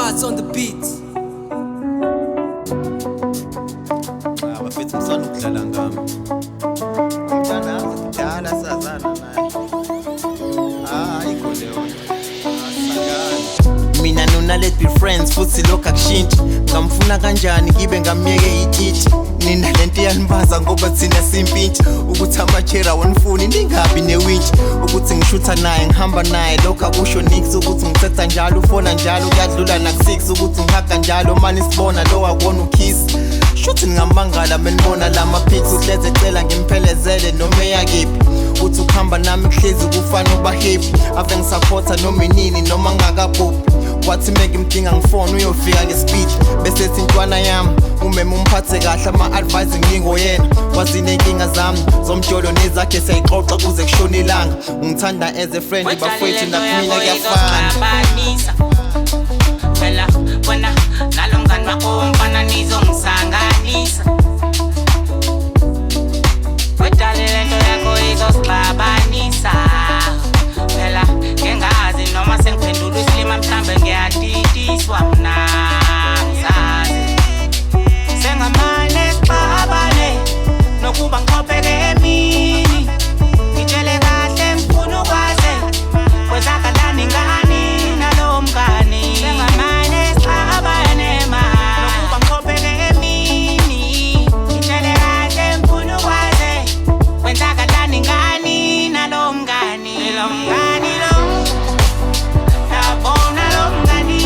Bats on the beat. Bafethu msana ukudlala ngami. Umntana kudala sazana naye. Ayikho leyo. Mina nona let's be friends futhi lokho akushintshe. Ngamfuna kanjani ngibe ngamyeke ithithi. Nina lento yanibaza ngoba thina simpintshi ukuthi amachera wonifuni ningabi newinch ukuthi ngishutha naye ngihamba naye lokho akusho nix ukuthi ngithetha njalo ufona njalo uyadlula nak6 ukuthi ngihaga njalo manje sibona lo akona ukiss shuthi ngamangala menibona lama pics uhleze ecela ngimphelezele noma yakiphi uthi ukuhamba nami kuhlezi kufana uba happy ave ngisupporta noma inini noma ngakabhubhi wathi make imdinga ngifone uyofika ngespeed bese ethi intwana yami umeme umphathe kahle ama-advice ngingoyena wazine inkinga zami zomjolo nezakhe siyayixoxa kuze kushone ilanga ungithanda as a friend bafowethu nakumina kuyafana phela wena nalo mngani wakho mfana nizongisanganisa wedale lento yakho izosixabanisa phela ngengazi noma sengiphendula isilima mhlambe ngiyadidiswa mna ngisazi sengamane sixabane nokuba ngiqopheke emini ngitshele kahle ngifuna ukwazi kwezakalani ngani nalo mngani sengamane sixabane ma nokuba ngiqopheke emini ngitshele kahle ngifuna ukwazi kwezakalani ngani nalo mngani lo mngani lo yabona lo mngani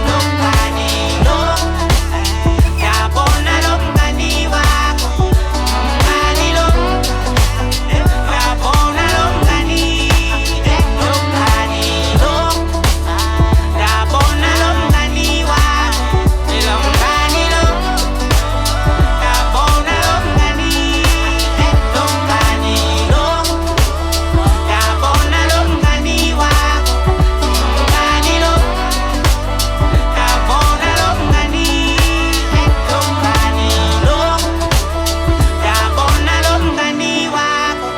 lo mngani lo yabona lo mngani wakho mngani lo yabona lo mngani lo mngani lo yabona lo mngani wakho lo mngani lo yabona lo mngani lo mngani lo yabona lo mngani wakho mngani lo yabona lo mngani lo mngani lo yabona lo mngani wakho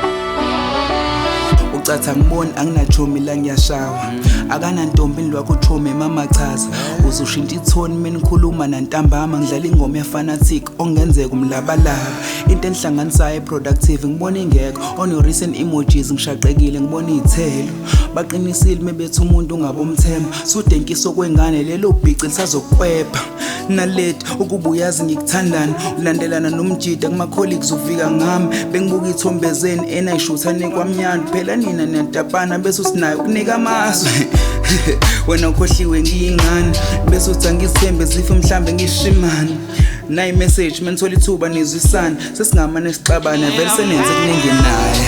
ucatha ngiboni anginachomi la ngiyashawa akanantombi lwakho chomi mama chaza uzushintsha ithoni mina ngikhuluma nantambama ngidlala ingoma yafanatic ongenzeka umlabalaba into enhlanganisayo productive ngibona ingekho on your recent emojis ngishaqekile ngibona izithelo baqinisile mebethu umuntu ungabomthemba sudenkiso kwengane lelo bhici lisazokwepha naleti ukubuyazi ngikuthandana ulandelana nomjida kuma colleagues uvika ngami bengibuka ithombezeni enayishuthane kwamnyana phela nina niyatapana bese usinayo kunika amazwi wena ukhohliwe ngiyingane bese uthi angizithembe zife mhlambe ngishimane nayi message menthola ithuba nizwisana sesingamane sixabana vele senenze kuningi naye